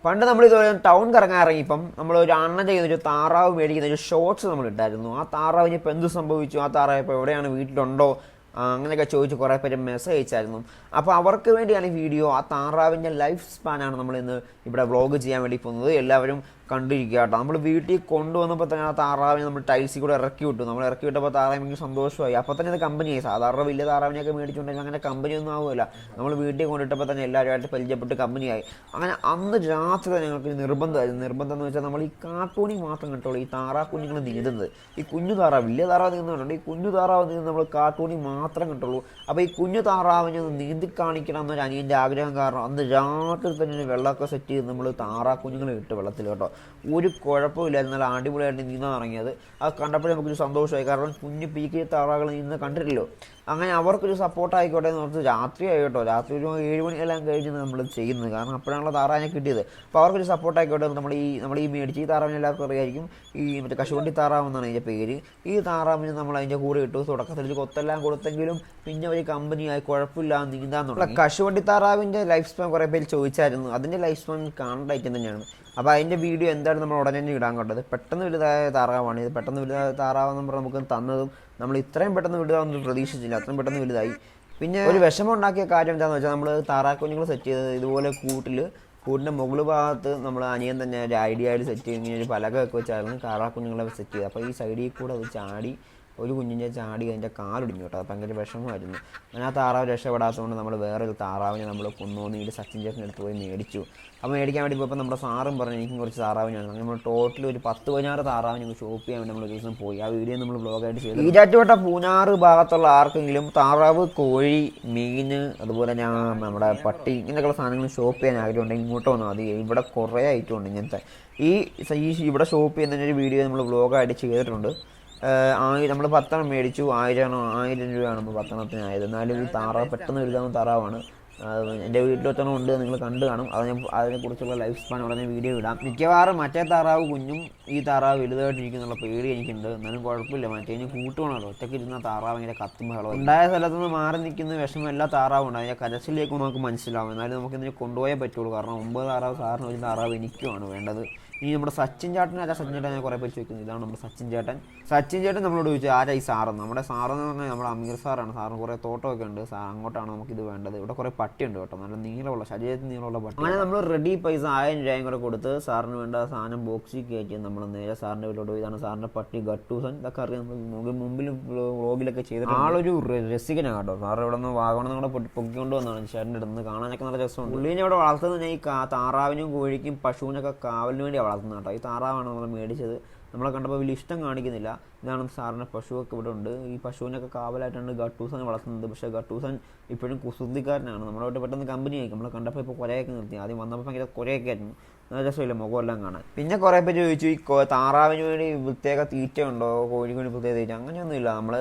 പണ്ട് നമ്മൾ ഇതുപോലെ ടൗൺ കറങ്ങാൻ ഇറങ്ങിയപ്പം നമ്മൾ ഒരു അണ്ണൻ ചെയ്യുന്ന ഒരു താറാവ് മേടിക്കുന്ന ഒരു ഷോർട്സ് നമ്മൾ ഇട്ടായിരുന്നു. ആ താറാവിന് ഇപ്പം എന്ത് സംഭവിച്ചു, ആ താറാവ് ഇപ്പോൾ എവിടെയാണ്, വീട്ടിലുണ്ടോ, അങ്ങനെയൊക്കെ ചോദിച്ച് കുറേ പേര് മെസ്സേജ് അയച്ചായിരുന്നു. അപ്പോൾ അവർക്ക് വേണ്ടിയാണ് ഈ വീഡിയോ. ആ താറാവിൻ്റെ ലൈഫ് സ്പാനാണ് നമ്മൾ ഇന്ന് ഇവിടെ വ്ളോഗ് ചെയ്യാൻ വേണ്ടി പോകുന്നത്. എല്ലാവരും കണ്ടിരിക്കുക കേട്ടോ. നമ്മൾ വീട്ടിൽ കൊണ്ടുവന്നപ്പോൾ തന്നെ ആ താറാവിനെ നമ്മൾ ടൈൽസിൽ കൂടെ ഇറക്കി വിട്ടു. നമ്മൾ ഇറക്കി വിട്ടപ്പോൾ താറാവ് എനിക്ക് സന്തോഷമായി. അപ്പോൾ തന്നെ അത് കമ്പനിയായി. സാധാരണ വലിയ താറാവിനെയൊക്കെ മേടിച്ചുകൊണ്ടെങ്കിൽ അങ്ങനെ കമ്പനിയൊന്നും ആവുമല്ല. നമ്മൾ വീട്ടിൽ കൊണ്ടിട്ടപ്പോൾ തന്നെ എല്ലാവരുമായിട്ട് പരിചയപ്പെട്ട് കമ്പനിയായി. അങ്ങനെ അന്ന് രാത്രി ഞങ്ങൾക്ക് നിർബന്ധം എന്ന് വെച്ചാൽ നമ്മൾ ഈ കാർട്ടൂണിൽ മാത്രം കിട്ടുള്ളൂ ഈ താറാക്കുഞ്ഞുങ്ങൾ നീന്തുന്നത്. ഈ കുഞ്ഞു താറാവ്, വലിയ താറാവ് നീന്തുന്നുണ്ട്, ഈ കുഞ്ഞു താറാവ് നീന്തുന്നത് നമ്മൾ കാർട്ടൂണിൽ മാത്രം കിട്ടുള്ളൂ. അപ്പോൾ ഈ കുഞ്ഞു താറാവിനെ ഒന്ന് നീന്തി കാണിക്കണം എന്നൊരു അനിയൻ്റെ ആഗ്രഹം കാരണം അന്ന് രാത്രി തന്നെ വെള്ളമൊക്കെ സെറ്റ് ചെയ്ത് നമ്മൾ താറാക്കുഞ്ഞുങ്ങളെ ഇട്ട് വെള്ളത്തിൽ കേട്ടോ. ഒരു കുഴപ്പമില്ലായിരുന്നു. നല്ല അടിപൊളിയായിട്ട് നീന്താൻ ഇറങ്ങിയത്. അത് കണ്ടപ്പോഴേ നമുക്കൊരു സന്തോഷമായി. കാരണം കുഞ്ഞു പീക്കി താറാകൾ നീന്തുന്ന കണ്ടിട്ടില്ലല്ലോ. അങ്ങനെ അവർക്കൊരു സപ്പോർട്ട് ആയിക്കോട്ടെ എന്ന് ഓർത്ത് രാത്രിയായി കേട്ടോ. രാത്രി ഒരു 7 മണിയെല്ലാം കഴിഞ്ഞ് നമ്മൾ ചെയ്യുന്നത്. കാരണം അപ്പോഴാണല്ലോ താറാവിനെ കിട്ടിയത്. അപ്പോൾ അവർക്കൊരു സപ്പോർട്ട് ആയിക്കോട്ടെ. നമ്മൾ ഈ മേടിച്ച് ഈ താറാവിനെ എല്ലാവർക്കും അറിയായിരിക്കും. ഈ മറ്റേ കശുവണ്ടി താറാവ് എന്നാണ് അതിൻ്റെ പേര്. ഈ താറാവിന് നമ്മൾ അതിൻ്റെ കൂടെ ഇട്ടു. തുടക്കത്തിൽ കൊത്തെല്ലാം കൊടുത്തെങ്കിലും പിന്നെ ഒരു കമ്പനിയായി കുഴപ്പമില്ല നീന്താൻ തുടങ്ങി. കശുവണ്ടി താറാവിൻ്റെ ലൈഫ് സ്പാൻ കുറേ പേര് ചോദിച്ചായിരുന്നു. അതിൻ്റെ ലൈഫ് സ്പാൻ കാണേണ്ട ഐറ്റം തന്നെയാണ്. അപ്പോൾ അതിൻ്റെ വീഡിയോ എന്തായാലും നമ്മൾ ഉടനെ തന്നെ ഇടാൻ കണ്ടത്. പെട്ടെന്ന് വലുതായ താറാവാണ് ഇത്. പെട്ടെന്ന് വലുതായ താറാവെന്ന് പറഞ്ഞാൽ നമുക്ക് തന്നതും നമ്മൾ ഇത്രയും പെട്ടെന്ന് വലുതാവുന്നത് പ്രതീക്ഷിച്ചില്ല. അത്രയും പെട്ടെന്ന് വലുതായി. പിന്നെ ഒരു വിഷമം ഉണ്ടാക്കിയ കാര്യം എന്താണെന്ന് വെച്ചാൽ നമ്മൾ താറാക്കുഞ്ഞുങ്ങൾ സെറ്റ് ചെയ്തത് ഇതുപോലെ കൂട്ടിൻ്റെ മുകൾ ഭാഗത്ത് നമ്മൾ അനിയൻ തന്നെ ഒരു ഐഡിയ ആയിട്ട് സെറ്റ് ചെയ്ത് ഇങ്ങനെ ഒരു പലകയൊക്കെ വെച്ചായിരുന്നു താറാക്കുഞ്ഞുങ്ങളെ സെറ്റ് ചെയ്തത്. അപ്പോൾ ഈ സൈഡിൽ കൂടെ അത് ചാടി ഒരു കുഞ്ഞിൻ്റെ ചാടി അതിൻ്റെ കാലൊടിഞ്ഞു കേട്ടോ. അത് ഭയങ്കര വിഷമമായിരുന്നു. അങ്ങനെ ആ താറാവ് രക്ഷപ്പെടാത്തതുകൊണ്ട് നമ്മൾ വേറൊരു താറാവിനെ നമ്മൾ കൊണ്ടുവന്നിട്ട് സച്ചിൻ ചേട്ടൻ്റെ അടുത്ത് പോയി മേടിച്ചു. അപ്പോൾ മേടിക്കാൻ വേണ്ടി പോയപ്പോൾ നമ്മുടെ സാറും പറഞ്ഞു എനിക്കും കുറച്ച് താറാവിനാണ്. അങ്ങനെ നമ്മൾ ടോട്ടൽ ഒരു 10-16 താറാവിനെ ഷോപ്പ് ചെയ്യാൻ വേണ്ടി നമ്മൾ ഒരു ദിവസം പോയി. ആ വീഡിയോ നമ്മൾ ബ്ലോഗായിട്ട് ചെയ്തു. ഈരാറ്റുപേട്ട പൂഞ്ഞാറ് ഭാഗത്തുള്ള ആർക്കെങ്കിലും താറാവ്, കോഴി, മീൻ, അതുപോലെ ഞാൻ നമ്മുടെ പട്ടി ഇങ്ങനെയൊക്കെയുള്ള സാധനങ്ങൾ ഷോപ്പ് ചെയ്യാൻ ആഗ്രഹമുണ്ടെങ്കിൽ ഇങ്ങോട്ട് വന്നാൽ മതി. ഇവിടെ കുറേ ഐറ്റം ഉണ്ട് ഇങ്ങനത്തെ. ഇവിടെ ഷോപ്പ് ചെയ്യുന്നതിൻ്റെ ഒരു വീഡിയോ നമ്മൾ ബ്ലോഗായിട്ട് ചെയ്തിട്ടുണ്ട്. നമ്മൾ 10 മേടിച്ചു. 1000 രൂപയാണ് നമ്മൾ 10 എന്നാലും ഈ താറാവ് പെട്ടെന്ന് വലുതാവുന്ന താറാവാണ്. എൻ്റെ വീട്ടിലൊത്തണം ഉണ്ട്, നിങ്ങൾ കണ്ടു കാണും. അതിനെക്കുറിച്ചുള്ള ലൈഫ് സ്പാൻ ഉടനെ വീഡിയോ ഇടാം. മിക്കവാറും മറ്റേ താറാവ് കുഞ്ഞും ഈ താറാവ് വലുതായിട്ടിരിക്കുന്നുള്ള പേടി എനിക്കുണ്ട്. എന്നാലും കുഴപ്പമില്ല, മറ്റേ കൂട്ടുവാണല്ലോ. ഒറ്റയ്ക്ക് ഇരുന്ന താറാവ് ഇങ്ങനെ കത്തുമ്പോൾ ഉണ്ടായ സ്ഥലത്ത് നിന്ന് മാറി നിൽക്കുന്ന വിഷമം എല്ലാ താറാവുണ്ട്. അതിൻ്റെ കരച്ചിലേക്ക് നമുക്ക് മനസ്സിലാവും. എന്നാലും നമുക്കിതിനെ കൊണ്ടുപോയേ പറ്റുള്ളൂ. കാരണം 9 താറാവ് സാറിന് ഒരു താറാവ് എനിക്കുമാണ് വേണ്ടത്. ഇനി നമ്മുടെ സച്ചിൻ ചേട്ടൻ ഞാൻ കുറേ പേര് ചോദിക്കുന്നത്. ഇതാണ് നമ്മുടെ സച്ചിൻ ചേട്ടൻ നമ്മളോട് ചോദിച്ചു ആരാ ഈ സാറെന്ന്. നമ്മുടെ സാറെന്ന് പറഞ്ഞാൽ നമ്മുടെ അമീർ സാറാണ്. സാറിന് കുറേ തോട്ടമൊക്കെ ഉണ്ട്. അങ്ങോട്ടാണ് നമുക്കിത് വേണ്ടത്. ഇവിടെ കുറേ പട്ടിയുണ്ട് കേട്ടോ, നല്ല നീളമുള്ള, ശരീരത്തിൽ നീളമുള്ള പട്ടി. അങ്ങനെ നമ്മൾ റെഡി പൈസ 1000 രൂപയും കൂടെ കൊടുത്ത് സാറിന് വേണ്ട സാധനം ബോക്സിൽ കയറ്റി നമ്മൾ നേരെ സാറിൻ്റെ വീട്ടിലോട്ട് പോയി. ഇതാണ് സാറിൻ്റെ പട്ടി ഗട്ടൂസൻ. ഇതൊക്കെ അറിയാം, നമ്മൾ മുമ്പിൽ വ്ളോഗിലൊക്കെ ചെയ്തിട്ട്. ആളൊരു രസികനാണ് കേട്ടോ. സാറ് ഇവിടെ നിന്ന് വാഗമൺ കൂടെ പൊക്കിക്കൊണ്ട് വന്നതാണ് ചേട്ടൻ്റെ അടുത്ത് നിന്ന്. കാണാനൊക്കെ നല്ല രസമുണ്ട്. പുള്ളീനെ ഇവിടെ വളർത്തുന്നത് ഈ താറാവിനും കോഴിക്കും പശുവിനൊക്കെ കാവലിന് വേണ്ടി വളർത്തുന്നത് കേട്ടോ. ഈ താറാവാണ് നമ്മൾ മേടിച്ചത്. നമ്മളെ കണ്ടപ്പോൾ വലിയ ഇഷ്ടം കാണിക്കുന്നില്ല. ഇതാണ് സാറിൻ്റെ പശുവൊക്കെ ഇവിടെ ഉണ്ട്. ഈ പശുവിനൊക്കെ കാവലായിട്ടാണ് ഗട്ടൂസൻ വളർത്തുന്നത്. പക്ഷേ ഗട്ടൂസൻ ഇപ്പോഴും കുസൃതിക്കാരനാണ്. നമ്മളോട്ട് പെട്ടെന്ന് കമ്പനിയായി. നമ്മളെ കണ്ടപ്പോൾ ഇപ്പോൾ കുറേയൊക്കെ നിർത്തി. ആദ്യം വന്നപ്പോൾ ഭയങ്കര കുറേയൊക്കെ ആയിരുന്നു. നല്ല രസമില്ല മുഖമെല്ലാം കാണാൻ. പിന്നെ കുറേ പേര് ചോദിച്ചു ഈ താറാവിന് വേണ്ടി പ്രത്യേക തീറ്റ ഉണ്ടോ, കോഴിക്ക് വേണ്ടി പ്രത്യേക തീറ്റ. അങ്ങനെയൊന്നുമില്ല. നമ്മൾ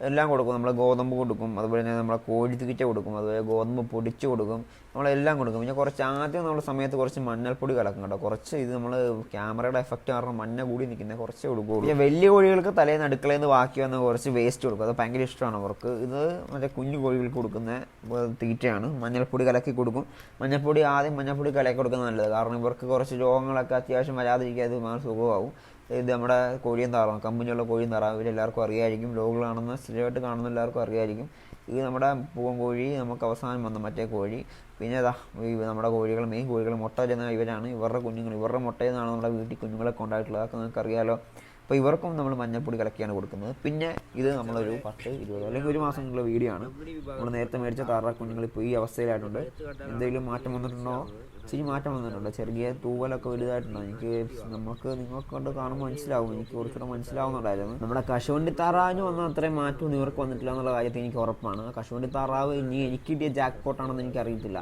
എല്ലാം കൊടുക്കും. നമ്മൾ ഗോതമ്പ് കൊടുക്കും, അതുപോലെ തന്നെ നമ്മളെ കോഴി തീറ്റ കൊടുക്കും, അതുപോലെ ഗോതമ്പ് പൊടിച്ച് കൊടുക്കും, നമ്മളെല്ലാം കൊടുക്കും. പിന്നെ ആദ്യം നമ്മുടെ സമയത്ത് കുറച്ച് മഞ്ഞൾപ്പൊടി കലക്കും കേട്ടോ. കുറച്ച് ഇത് നമ്മൾ ക്യാമറയുടെ എഫക്റ്റ് കാരണം മഞ്ഞ കൂടി നിൽക്കുന്നത് കുറച്ചേ കൊടുക്കുള്ളൂ. പിന്നെ വലിയ കോഴികൾക്ക് തലേന്ന് അടുക്കളയിൽ നിന്ന് ബാക്കി വന്ന് കുറച്ച് വേസ്റ്റ് കൊടുക്കും. അത് ഭയങ്കര ഇഷ്ടമാണ് അവർക്ക്. ഇത് മറ്റേ കുഞ്ഞു കോഴികൾക്ക് കൊടുക്കുന്ന തീറ്റയാണ്. മഞ്ഞൾപ്പൊടി കലക്കി കൊടുക്കും. ആദ്യം മഞ്ഞൾപ്പൊടി കലക്കി കൊടുക്കുന്നത് നല്ലത്. കാരണം ഇവർക്ക് കുറച്ച് രോഗങ്ങളൊക്കെ അത്യാവശ്യം വരാതിരിക്കുക അത് സുഖമാവും. ഇത് നമ്മുടെ കോഴിയും താറാവും, കമ്പനിയുള്ള കോഴിയും താറാവും ഇവരെല്ലാവർക്കും അറിയായിരിക്കും. ലോഗുകളാണെന്ന് സ്ഥിരമായിട്ട് കാണുന്ന എല്ലാവർക്കും അറിയായിരിക്കും. ഇത് നമ്മുടെ പൂവൻ കോഴി, നമുക്ക് അവസാനം വന്ന മറ്റേ കോഴി. പിന്നെ നമ്മുടെ കോഴികൾ, മെയിൻ കോഴികൾ മുട്ട തരുന്ന ഇവരാണ്. ഇവരുടെ കുഞ്ഞുങ്ങൾ, ഇവരുടെ മുട്ടയിൽ നിന്നാണ് നമ്മുടെ വീട്ടിൽ കുഞ്ഞുങ്ങളൊക്കെ ഉണ്ടായിട്ടുള്ളത്. അതൊക്കെ നമുക്കറിയാലോ. അപ്പോൾ ഇവർക്കും നമ്മൾ മഞ്ഞൾപ്പൊടി കലക്കിയാണ് കൊടുക്കുന്നത്. പിന്നെ ഇത് നമ്മളൊരു 10-20 അല്ലെങ്കിൽ 1 മാസമുള്ള വീഡിയോ ആണ്. നമ്മൾ നേരത്തെ മേടിച്ച താറാ കുഞ്ഞുങ്ങൾ ഇപ്പോൾ ഈ അവസ്ഥയിലായിട്ടുണ്ട്. എന്തെങ്കിലും മാറ്റം വന്നിട്ടുണ്ടോ? ഇച്ചിരി മാറ്റം വന്നിട്ടുണ്ട്. ചെറിയ തൂവലൊക്കെ വലുതായിട്ടുണ്ടോ? നിങ്ങൾക്ക് കൊണ്ട് കാണുമ്പോൾ മനസ്സിലാവും. എനിക്ക് കുറച്ചുകൂടെ മനസ്സിലാവുന്നുണ്ടായിരുന്നു. നമ്മുടെ കശുവണ്ടി താറാവിന് വന്ന അത്രയും മാറ്റമൊന്നും ഇവർക്ക് വന്നിട്ടില്ല എന്നുള്ള കാര്യത്തിൽ എനിക്ക് ഉറപ്പാണ്. കശുവണ്ടി താറാവ് ഇനി എനിക്ക് കിട്ടിയ ജാക്ക് പോട്ടാണെന്ന് എനിക്കറിയത്തില്ല.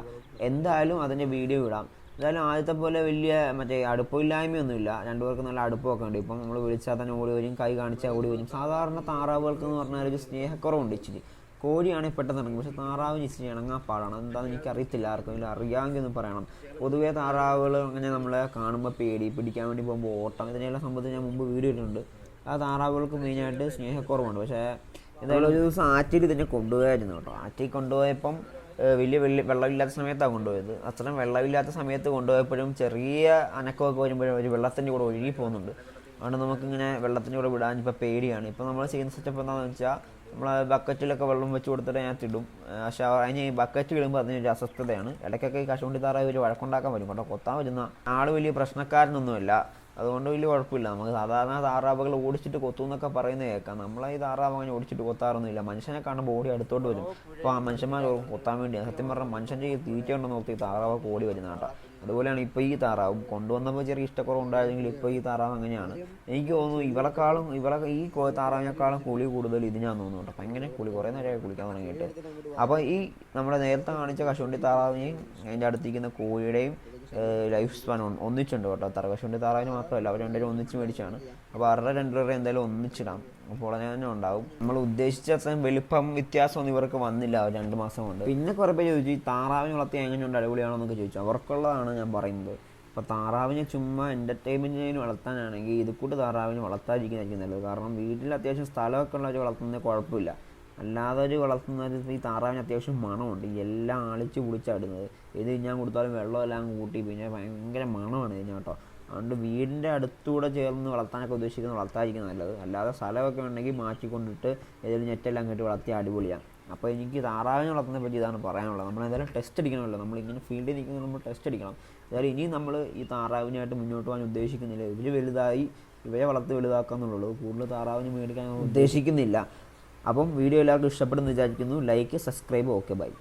എന്തായാലും അതിൻ്റെ വീഡിയോ ഇടാം. എന്തായാലും ആദ്യത്തെ പോലെ വലിയ മറ്റേ അടുപ്പമില്ലായ്മയൊന്നുമില്ല. രണ്ടുപേർക്ക് നല്ല അടുപ്പമൊക്കെ ഉണ്ട്. ഇപ്പം നമ്മൾ വിളിച്ചാൽ തന്നെ ഓടി വരും, കൈ കാണിച്ചാൽ ഓടി വരും. സാധാരണ താറാവുകൾക്ക് എന്ന് പറഞ്ഞാൽ ഒരു സ്നേഹക്കുറവുണ്ട് ഇച്ചിരി. കോഴിയാണെങ്കിൽ പെട്ടെന്ന് ഇറങ്ങും. പക്ഷേ താറാവിന് ഇച്ചിരി ഇണങ്ങാൻ പാടാണ്. എന്താണെന്ന് എനിക്കറിയത്തില്ല. ആർക്കെങ്കിലും അറിയാമെങ്കിൽ ഒന്ന് പറയണം. പൊതുവേ താറാവുകൾ അങ്ങനെ നമ്മളെ കാണുമ്പോൾ പിടിക്കാൻ വേണ്ടി പോകുമ്പോൾ ഓട്ടം, ഇതിനെല്ലാം സംബന്ധിച്ച് ഞാൻ മുമ്പ് വീഡിയോ ഇട്ടിട്ടുണ്ട്. ആ താറാവുകൾക്ക് മെയിനായിട്ട് സ്നേഹക്കുറവുണ്ട്. പക്ഷേ എന്തായാലും ഒരു ദിവസം ആറ്റിൽ ഇതിനെ കൊണ്ടുപോയായിരുന്നു കേട്ടോ. ആറ്റിൽ കൊണ്ടുപോയപ്പം വലിയ വെള്ളമില്ലാത്ത സമയത്താണ് കൊണ്ടുപോയത്. അത്രയും വെള്ളമില്ലാത്ത സമയത്ത് കൊണ്ടുപോയപ്പോഴും ചെറിയ അനക്കമൊക്കെ വരുമ്പോഴും ഒരു വെള്ളത്തിൻ്റെ കൂടെ ഒഴുകി പോകുന്നുണ്ട്. അതുകൊണ്ട് നമുക്കിങ്ങനെ വെള്ളത്തിൻ്റെ കൂടെ വിടാൻ ഇപ്പോൾ പേടിയാണ്. ഇപ്പോൾ നമ്മൾ ചെയ്യുന്ന സെറ്റപ്പ് എന്താണെന്ന് വെച്ചാൽ നമ്മൾ ബക്കറ്റിലൊക്കെ വെള്ളം വെച്ച് കൊടുത്തിട്ട് അതിനകത്തിടും. പക്ഷേ അതിന് ബക്കറ്റ് ഇടുമ്പോൾ അതിനൊരു അസ്വസ്ഥതയാണ്. ഇടയ്ക്കൊക്കെ ഈ കശുവണ്ടി താറാവ് ഒരു വഴക്കുണ്ടാക്കാൻ വരും കേട്ടോ. കൊത്താൻ വരുന്ന ആൾ വലിയ പ്രശ്നക്കാരനൊന്നുമല്ല, അതുകൊണ്ട് വലിയ കുഴപ്പമില്ല. നമുക്ക് സാധാരണ താറാവുകൾ ഓടിച്ചിട്ട് കൊത്തും എന്നൊക്കെ പറയുന്നത് കേൾക്കാം. നമ്മളെ ഈ താറാവ് അങ്ങനെ ഓടിച്ചിട്ട് കൊത്താറൊന്നുമില്ല. മനുഷ്യനെ കാണുമ്പോൾ ഓടി അടുത്തോട്ട് വരും. അപ്പോൾ ആ മനുഷ്യന്മാർ കൊത്താൻ വേണ്ടിയാണ്. സത്യം പറഞ്ഞാൽ മനുഷ്യൻ്റെ ഈ തീറ്റ ഉണ്ടെന്ന് നോക്കി ഈ താറാവൊക്കെ ഓടി വരുന്ന കേട്ടോ. അതുപോലെയാണ് ഇപ്പോൾ ഈ താറാവും കൊണ്ടുവന്നപ്പോൾ ചെറിയ ഇഷ്ടക്കുറവുണ്ടായിരുന്നെങ്കിൽ ഇപ്പോൾ ഈ താറാവ് അങ്ങനെയാണ്. എനിക്ക് തോന്നുന്നു ഈ താറാവിനേക്കാളും കുളി കൂടുതൽ ഇതിനാന്ന് തോന്നുന്നു കേട്ടോ. ഭയങ്കര കുളി, കുറേ നേരമായി കുളിക്കാൻ തുടങ്ങിയിട്ട്. അപ്പോൾ ഈ നമ്മുടെ നേരത്തെ കാണിച്ച കശുവണ്ടി താറാവിനെയും അതിൻ്റെ അടുത്തിരിക്കുന്ന കോഴിയുടെയും ലൈഫ് സ്പാൻ ഒന്നിച്ചുണ്ട് കേട്ടോ. കശുവണ്ടി താറാവിന് മാത്രമല്ല, അവർ രണ്ടുപേരും ഒന്നിച്ച് മേടിച്ചാണ്. അപ്പോൾ 1.5-2 എന്തായാലും ഒന്നിച്ചിടാം. അപ്പോൾ ഉടനെ തന്നെ ഉണ്ടാവും. നമ്മൾ ഉദ്ദേശിച്ച അത്രയും വലിപ്പം വ്യത്യാസമൊന്നും ഇവർക്ക് വന്നില്ല 2 മാസം കൊണ്ട്. പിന്നെ കുറേ പേര് ചോദിച്ചു ഈ താറാവിനെ വളർത്തി എങ്ങനെയുണ്ട്, അടിപൊളിയാണോ എന്നൊക്കെ ചോദിച്ചു. അവർക്കുള്ളതാണ് ഞാൻ പറയുന്നത്. അപ്പോൾ താറാവിനെ ചുമ്മാ എൻ്റർടൈൻമെൻറ്റിന് വളർത്താനാണെങ്കിൽ ഇത് കൂട്ട് താറാവിനെ വളർത്താതിരിക്കുന്നതായിരിക്കും നല്ലത്. കാരണം വീട്ടിൽ അത്യാവശ്യം സ്ഥലമൊക്കെ ഉള്ളവർ വളർത്തുന്നത് കുഴപ്പമില്ല. അല്ലാതെ ഒരു വളർത്തുന്നത് ഈ താറാവിന് അത്യാവശ്യം മണമുണ്ട്. എല്ലാം ആളിച്ച് പൊളിച്ചാടുന്നത്. ഇത് ഞാൻ കൊടുത്താലും വെള്ളമെല്ലാം കൂട്ടി പിന്നെ ഭയങ്കര മണമാണ് ഇതിന് കേട്ടോ. അതുകൊണ്ട് വീടിൻ്റെ അടുത്തൂടെ ചേർന്ന് വളർത്താനൊക്കെ ഉദ്ദേശിക്കുന്നത് വളർത്താതിരിക്കുന്നത് നല്ലത്. അല്ലാതെ സ്ഥലമൊക്കെ ഉണ്ടെങ്കിൽ മാറ്റിക്കൊണ്ടിട്ട് ഏതെങ്കിലും നെറ്റെല്ലാം കെട്ടി വളർത്തി അടിപൊളിയാണ്. അപ്പോൾ എനിക്ക് താറാവിനെ വളർത്തുന്നതിനെ പറ്റി ഇതാണ് പറയാനുള്ളത്. നമ്മളെന്തായാലും ടെസ്റ്റ് അടിക്കണമല്ലോ. നമ്മളിങ്ങനെ ഫീൽഡിൽ നിൽക്കുന്നത് നമ്മൾ ടെസ്റ്റ് അടിക്കണം. അതായത് ഇനി നമ്മൾ ഈ താറാവിനായിട്ട് മുന്നോട്ട് പോകാൻ ഉദ്ദേശിക്കുന്നില്ല. ഇവർ വലുതായി ഇവരെ വളർത്തി വലുതാക്കാന്നുള്ളൂ. കൂടുതൽ താറാവിന് മേടിക്കാൻ ഉദ്ദേശിക്കുന്നില്ല. അപ്പം വീഡിയോ എല്ലാവർക്കും ഇഷ്ടപ്പെടുന്നു വിചാരിക്കുന്നു. Like, subscribe, okay, by.